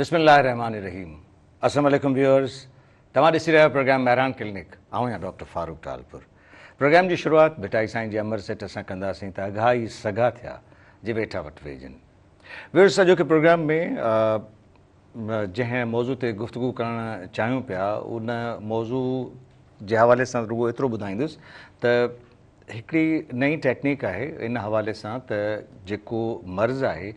बिस्मिल्लाहिर्रहमानिर्रहीम। अस्सलाम वालेकुम व्यूअर्स। तव्हां ॾिसी रहिया प्रोग्राम महरान क्लिनिक। आऊं डॉक्टर फारूक टालपुर। प्रोग्राम की शुरुआत भिटाई साईं जी अमर सेठ सां कंदासीं त अघाई सगा थिया जे वेठा वटि वेझनि। व्यूअर्स, सॼो के प्रोग्राम में जंहिं मौज़ू ते गुफ्तगू करणु चाहियूं पिया उन मौज़ू जे हवाले सां रुगो एतिरो ॿुधाईंदुसि त हिकिड़ी नई टेक्निक आहे इन हवाले सां त जेको मर्ज़ु आहे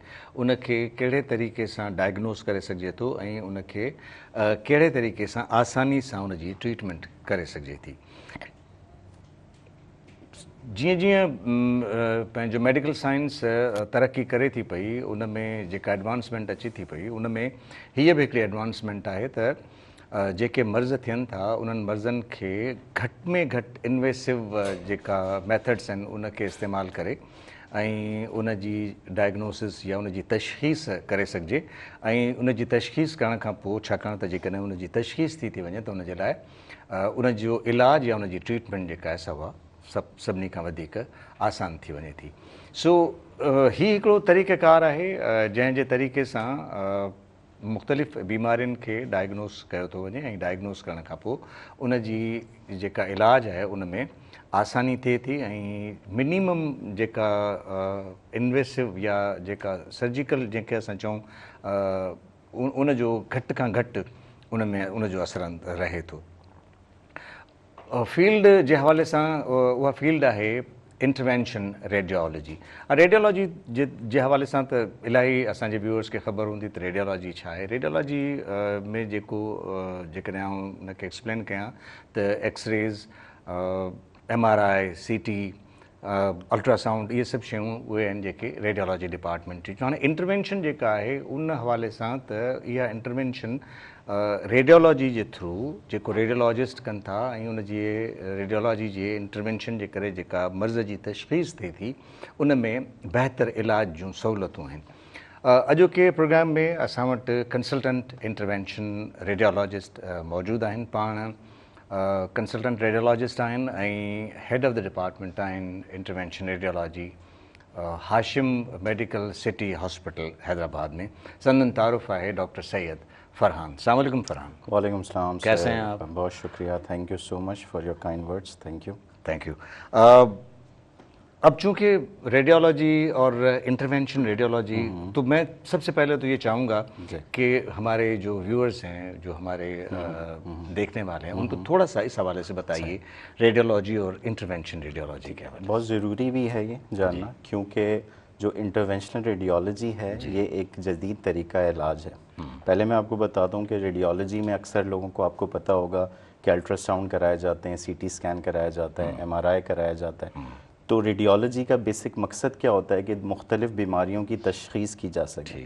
उनखे कहिड़े तरीक़े सां डायग्नोस करे सघिजे थो ऐं उनखे कहिड़े तरीक़े सां आसानी सां उनजी ट्रीटमेंट करे सघिजे थी। जीअं जीअं पंहिंजो मेडिकल साइंस तरक़ी करे थी पई उन में जेका एडवांसमेंट अचे थी पई उन में हीअ बि हिकिड़ी एडवांसमेंट आहे त जेके मर्ज़ थियनि था उन्हनि मर्ज़नि खे घटि में घटि इन्वेसिव जेका मेथड्स आहिनि उनखे इस्तेमालु करे ऐं उन जी डायग्नोसिस या उन जी तशख़ीस करे सघिजे। ऐं उन जी तशख़ीस करण खां पोइ छाकाणि त जेकॾहिं उन जी तशख़ीस थी वञे त उन जे लाइ उन जो इलाजु या उन जी ट्रीटमेंट जेका आहे सा सभिनी खां वधीक आसान थी वञे थी। सो ही हिकिड़ो तरीक़ेकार आहे जंहिंजे तरीक़े सां मुख़्तलिफ़ बीमारियुनि खे डायग्नोस कयो थो वञे ऐं डायग्नोस करण खां पोइ उन जी जेका इलाज आहे उन में आसानी थिए थी ऐं मिनिमम जेका इन्वेसिव या जेका सर्जिकल जंहिंखे असां चऊं उन जो घटि खां घटि उन में उन जो असरु रहे थो। फील्ड जे हवाले सां उहा फील्ड आहे इंटरवेंशन रेडियोलॉजी। रेडियोलॉजी जे हवाले सां त इलाही असांजे व्यूअर्स खे ख़बर हूंदी त रेडियोलॉजी छा आहे। रेडियोलॉजी में जेकॾहिं आउं उनखे एक्सप्लेन कयां त एक्सरेज़, MRI, CT, अल्ट्रासाउंड, इहे सभु शयूं उहे आहिनि जेके रेडियोलॉजी डिपार्टमेंट जी। हाणे इंटरवेंशन जेका आहे उन हवाले सां त इहा इंटरवेंशन रेडियोलॉजी जे थ्रू जेको रेडियोलॉजिस्ट कनि था ऐं उन जी रेडियोलॉजी जे इंटरवेंशन जे करे जेका मर्ज़ जी तशख़ीस थिए थी उन में बहितर इलाज जूं सहूलियतूं आहिनि। अॼोके प्रोग्राम में असां वटि कंसल्टेंट इंटरवेंशन रेडियोलॉजिस्ट मौजूदु आहिनि। पाण कंसल्टेंट रेडियोलॉजिस्ट आहिनि ऐं हेड ऑफ द डिपार्टमेंट आहिनि intervention radiology Hashim medical city hospital Hyderabad में। संदन तारुफ आहे डॉक्टर सैयद फरहान। अस्सलाम वालेकुम फरहान। वालेकुम सलाम। कैसे हैं आप? बहुत शुक्रिया, thank you so much for your kind words. Thank you. Thank you. अब चूँकि रेडियोलॉजी और इंटरवेंशन रेडियोलॉजी, तो मैं सबसे पहले तो ये चाहूँगा कि हमारे जो व्यूअर्स हैं, जो हमारे देखने वाले हैं, उनको थोड़ा सा इस हवाले से बताइए रेडियोलॉजी और इंटरवेंशन रेडियोलॉजी के हवाले। बहुत ज़रूरी भी है ये जानना, क्योंकि जो इंटरवेंशनल रेडियोलॉजी है ये एक जदीद तरीका इलाज है। पहले मैं आपको बताता हूँ कि रेडियोलॉजी में अक्सर लोगों को आपको पता होगा कि अल्ट्रासाउंड कराए जाते हैं, CT स्कैन कराया जाता है, MRI कराया जाता है। तो रेडियोलॉजी का बेसिक मकसद क्या होता है कि मुख्तलिफ़ बीमारियों की तशख़ीस की जा सके।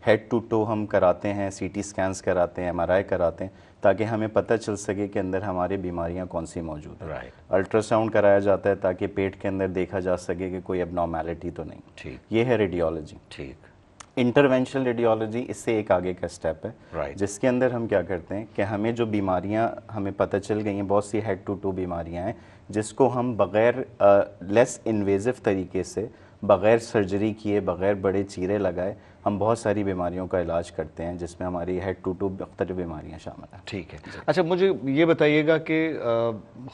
हेड टू टो हम कराते हैं, CT स्कैन्स कराते हैं, MRI कराते हैं, ताकि हमें पता चल सके कि अंदर हमारी बीमारियां कौन सी मौजूद हैं। अल्ट्रासाउंड कराया जाता है ताकि पेट के अंदर देखा जा सके कि कोई एबनॉर्मेलिटी तो नहीं। ठीक, ये है रेडियोलॉजी। ठीक। इंटरवेंशनल रेडियोलॉजी इससे एक आगे का स्टेप है, जिसके अंदर हम क्या करते हैं कि हमें जो बीमारियां हमें पता चल गई हैं, बहुत सी हेड टू टो बीमारियां हैं जिसको हम बग़ैर लेस इन्वेजिव तरीके से, बग़ैर सर्जरी किए, बग़ैर बड़े चीरे लगाए, हम बहुत सारी बीमारियों का इलाज करते हैं जिसमें हमारी हेड टू टू मुख्तलिफ बीमारियाँ शामिल हैं। ठीक है। अच्छा, मुझे ये बताइएगा कि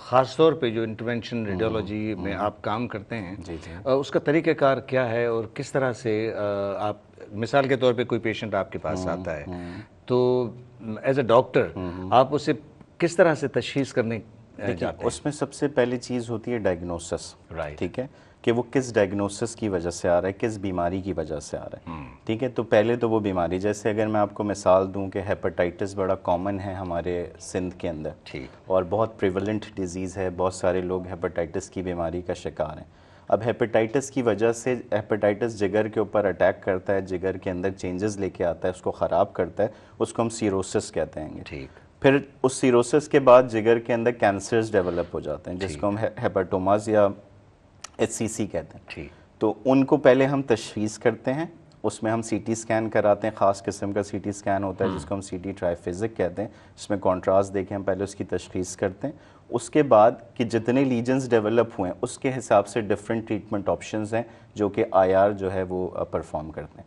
ख़ास तौर पे जो इंटरवेंशन रेडियोलॉजी में आप काम करते हैं उसका तरीक़ेकार क्या है और किस तरह से आप, मिसाल के तौर पे कोई पेशेंट आपके पास आता है तो एज ए डॉक्टर आप उसे किस तरह से तशख़ीस करने जाते हैं? उसमें सबसे पहली चीज़ होती है डायग्नोसिस। ठीक है, कि वो किस डायग्नोसिस की वजह से आ रहा है, किस बीमारी की वजह से आ रहा है। ठीक है, तो पहले तो वो बीमारी, जैसे अगर मैं आपको मिसाल दूं कि हेपेटाइटिस बड़ा कॉमन है हमारे सिंध के अंदर। ठीक। और बहुत प्रिवलेंट डिजीज़ है, बहुत सारे लोग हेपेटाइटिस की बीमारी का शिकार हैं। अब हेपेटाइटिस की वजह से, हेपेटाइटिस जिगर के ऊपर अटैक करता है, जिगर के अंदर चेंजेस लेके आता है, उसको ख़राब करता है, उसको हम सीरोसिस कहते हैं। ठीक। फिर उस सीरोसिस के बाद जिगर के अंदर कैंसर्स डेवलप हो जाते हैं जिसको हम हेपेटोमास या HCC कहते हैं। ठीक। तो उनको पहले हम तशख़ीस करते हैं, उसमें हम CT स्कैन कराते हैं, ख़ास किस्म का CT स्कैन होता है जिसको हम CT ट्राइफिजिक कहते हैं, जिसमें कॉन्ट्रास्ट देके हम पहले उसकी तशख़ीस करते हैं। उसके बाद कि जितने लीजन्स डेवलप हुए हैं उसके हिसाब से डिफरेंट ट्रीटमेंट ऑप्शंस हैं जो कि IR जो है वो परफॉर्म करते हैं।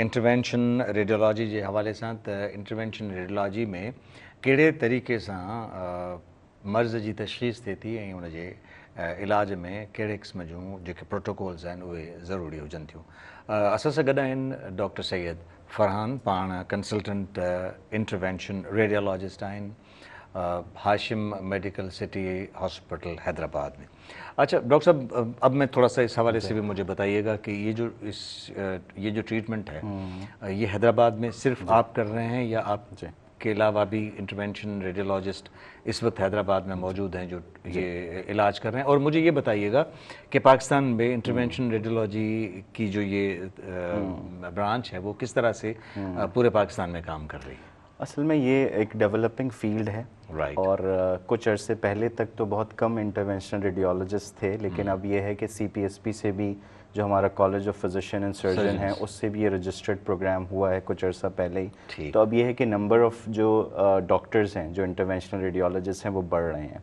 इंटरवेंशन रेडियोलॉजी जे हवाले सां. त इंटरवेंशन रेडियोलॉजी में कहिड़े तरीक़े सां मर्ज़ जी तशख़ीस थिए थी ऐं उनजे इलाज में कहिड़े क़िस्म जूं जेके प्रोटोकॉल्स आहिनि उहे ज़रूरी हुजनि थियूं. असां सां गॾु आहिनि डॉक्टर सैयद फरहान, पाण कंसल्टेंट इंटरवेंशन रेडियोलॉजिस्ट आहिनि, Hashim medical city hospital Hyderabad में. अच्छा डॉक्टर साहब, अब मैं थोड़ा सा इस हवाले से भी मुझे बताइएगा कि ये जो ट्रीटमेंट है ये हैदराबाद में सिर्फ आप कर रहे हैं या आप के अलावा भी इंटरवेंशन रेडियोलॉजिस्ट इस वक्त हैदराबाद में मौजूद हैं जो ये इलाज कर रहे हैं? और मुझे ये बताइएगा कि पाकिस्तान में इंटरवेंशन रेडियोलॉजी की जो ये ब्रांच है वो किस तरह से पूरे पाकिस्तान में काम कर रही है? असल में ये एक डेवलपिंग फील्ड है. और कुछ अरसे पहले तक तो बहुत कम इंटरवेंशनल रेडियोलॉजिस्ट थे, लेकिन अब ये है कि CPSP से भी जो हमारा college of physician and surgeon है उससे भी ये रजिस्टर्ड प्रोग्राम हुआ है कुछ अर्सा पहले ही. तो अब ये है कि नंबर ऑफ जो डॉक्टर्स हैं जो इंटरवेंशनल रेडियोलॉजिस्ट हैं वो बढ़ रहे हैं.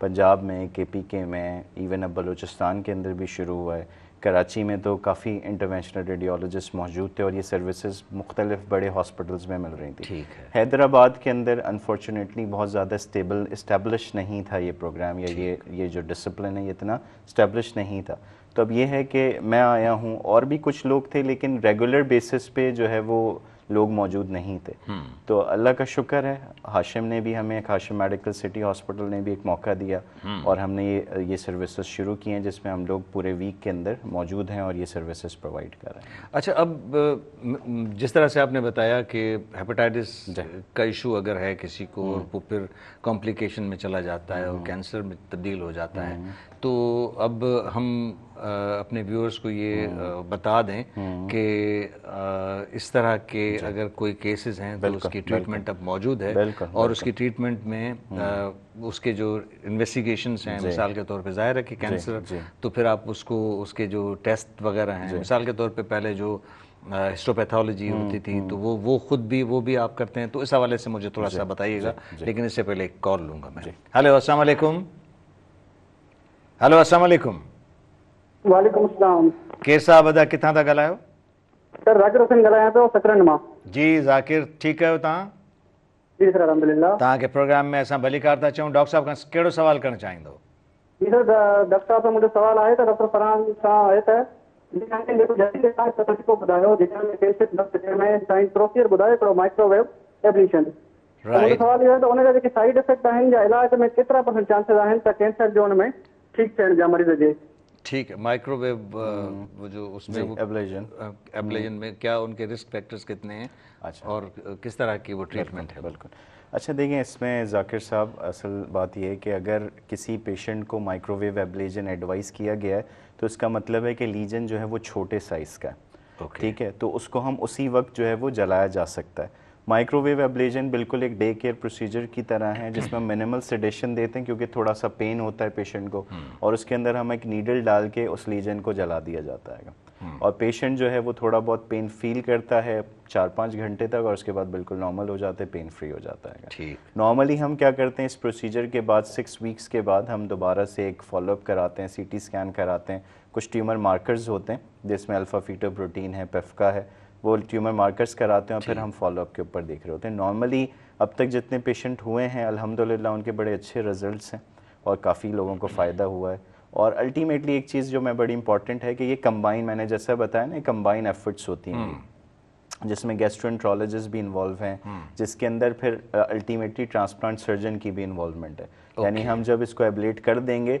पंजाब में, KPK में, इवन अब बलूचिस्तान के अंदर भी शुरू हुआ है. कराची में तो काफ़ी इंटरवेंशनल रेडियोलॉजिस्ट मौजूद थे और ये सर्विसेज मुख्तलिफ बड़े हॉस्पिटल्स में मिल रही थी. हैदराबाद के अंदर अनफॉर्चुनेटली बहुत ज़्यादा इस्टेब्लिश नहीं था ये प्रोग्राम, या ये जो डिसिप्लिन है ये इतना इस्टेब्लिश नहीं था. तो अब ये है कि मैं आया हूँ और भी कुछ लोग थे, लेकिन रेगुलर बेसिस पे जो है वो लोग मौजूद नहीं थे. तो अल्लाह का शुक्र है, हाशिम ने भी हमें, हाशिम मेडिकल सिटी हॉस्पिटल ने भी एक मौका दिया और हमने ये सर्विसेज शुरू की हैं जिसमें हम लोग पूरे वीक के अंदर मौजूद हैं और ये सर्विसेज प्रोवाइड कर रहे हैं. अच्छा, अब जिस तरह से आपने बताया कि हेपेटाइटिस का इशू अगर है किसी को और वो फिर कॉम्प्लिकेशन में चला जाता है और कैंसर में तब्दील हो जाता है, तो अब हम अपने व्यूअर्स को ये बता दें कि इस तरह के अगर कोई केसेस हैं तो उसकी ट्रीटमेंट अब मौजूद है और उसकी ट्रीटमेंट में उसके जो इन्वेस्टिगेशंस हैं, मिसाल के तौर पे ज़ाहिर है कि कैंसर, तो फिर आप उसको उसके जो टेस्ट वगैरह हैं, मिसाल के तौर पे पहले जो हिस्टोपैथोलॉजी होती थी तो वो खुद भी वो भी आप करते हैं, तो इस हवाले से मुझे थोड़ा सा बताइएगा. लेकिन इससे पहले एक कॉल लूँगा मैं. हेलो, अस्सलाम वालेकुम. हेलो, अस्सलाम वालेकुम. वालेकुम अस्सलाम. केसा बदा किथां था ॻाल्हायो? सर ज़ाकिर हुसैन ॻाल्हायां थो सकरन मां. जी ज़ाकिर, ठीकु आहियो तव्हां? जी सर अल्हम्दुलिल्लाह. तव्हांखे प्रोग्राम में असां भलीकार था चऊं. डॉक्टर साहब खां कहिड़ो सवाल करणु चाहींदो? जी सर डॉक्टर साहब मुंहिंजो सवाल आहे त डॉक्टर फरहान सां आहे त जेको जल्दी तरीक़ो ॿुधायो जेका में पेशेंट में साइंस प्रोसीजर ॿुधायो हिकिड़ो माइक्रोवेव एब्लेशन. मुंहिंजो सवाल इहो आहे त उनजा जेके साइड इफेक्ट आहिनि या इलाज में केतिरा % चांसिस आहिनि त कैंसर जो हुन में ठीक थियण जा मरीज़ जे? ठीक है, माइक्रोवेव वो जो उसमें एब्लेशन में क्या उनके रिस्क फैक्टर्स कितने हैं? अच्छा, और किस तरह की वो ट्रीटमेंट है? बिल्कुल. अच्छा देखिए, इसमें ज़ाकिर साहब असल बात यह है कि अगर किसी पेशेंट को माइक्रोवेव एब्लेशन एडवाइस किया गया है तो इसका मतलब है कि लीजन जो है वो छोटे साइज़ का है. ठीक है, तो उसको हम उसी वक्त जो है वो जलाया जा सकता है. माइक्रोवेव एब्लेशन बिल्कुल एक डे केयर प्रोसीजर की तरह है जिसमें मिनिमल सेडेशन देते हैं क्योंकि थोड़ा सा पेन होता है पेशेंट को, और उसके अंदर हम एक नीडल डाल के उस लीजन को जला दिया जाता है और पेशेंट जो है वो थोड़ा बहुत पेन फील करता है 4-5 घंटे तक और उसके बाद बिल्कुल नॉर्मल हो जाते हैं, पेन फ्री हो जाता है. नॉर्मली हम क्या करते हैं, इस प्रोसीजर के बाद 6 वीक्स के बाद हम दोबारा से एक फॉलोअप कराते हैं, CT स्कैन कराते हैं. कुछ ट्यूमर मार्कर्स होते हैं जिसमें अल्फा फीटोप्रोटीन है, पेफका है, वो ट्यूमर मार्कर्स कराते हैं और फिर हम फॉलोअप के ऊपर देख रहे होते हैं. नॉर्मली अब तक जितने पेशेंट हुए हैं अल्हम्दुलिल्लाह उनके बड़े अच्छे रिजल्ट्स हैं और काफ़ी लोगों को फ़ायदा हुआ है. और अल्टीमेटली एक चीज़ जो मैं बड़ी इंपॉर्टेंट है कि ये कंबाइन, मैंने जैसा बताया ना, कंबाइन एफर्ट्स होती हैं जिसमें गैस्ट्रोएंट्रोलॉजिस्ट भी इन्वॉल्व हैं, जिसके अंदर फिर अल्टीमेटली ट्रांसप्लांट सर्जन की भी इन्वॉल्वमेंट है. यानी हम जब इसको एब्लेट कर देंगे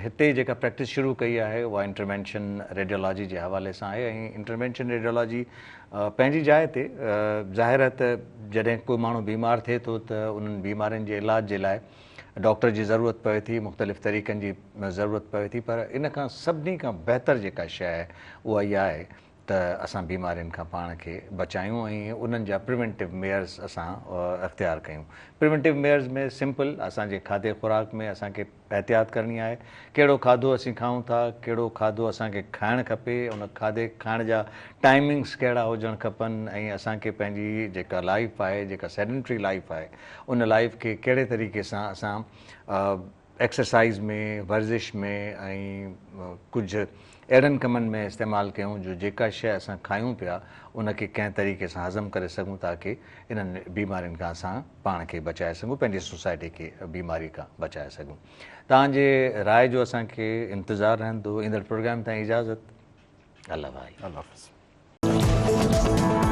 हिते जेका प्रैक्टिस शुरू कई आहे उहा इंटरवेंशन रेडियोलॉजी जे हवाले सां आहे. ऐं इंटरवेंशन रेडियोलॉजी पंहिंजी जाइ ते ज़ाहिर आहे त जॾहिं कोई माण्हू बीमार थिए थो त उन्हनि बीमारियुनि जे इलाज जे लाइ डॉक्टर जी ज़रूरत पवे थी, मुख़्तलिफ़ तरीक़नि जी ज़रूरत पवे थी. पर इन खां सभिनी खां बहितर जेका शइ आहे उहा इहा आहे त असां बीमारियुनि खां पाण खे बचायूं ऐं उन्हनि जा प्रिवेंटिव मेयर्स असां अख़्तियार कयूं. प्रिवेंटिव मेयर्स में सिंपल असांजे खाधे खुराक में असांखे एहतियात करणी आहे. कहिड़ो खाधो असीं खाऊं था, कहिड़ो खाधो असांखे खाइणु खपे, उन खाधे खाइण जा टाइमिंग्स कहिड़ा हुजणु खपनि, ऐं असांखे पंहिंजी जेका लाइफ आहे, जेका सेडेंटरी लाइफ आहे, उन लाइफ खे कहिड़े तरीक़े सां असां एक्सरसाइज़ में, वर्जिश में ऐं कुझु अहिड़नि कमनि में इस्तेमालु कयूं जो जेका शइ असां खायूं पिया उनखे कंहिं तरीक़े सां हज़म करे सघूं ताकी इन्हनि बीमारियुनि खां असां पाण खे बचाए सघूं, पंहिंजी सोसाइटी खे बीमारी खां बचाए सघूं. तव्हांजे राय जो असांखे इंतज़ारु रहंदो. ईंदड़ प्रोग्राम ताईं इजाज़त. अल्लाह भाई. अल्लाह हाफ़िज़.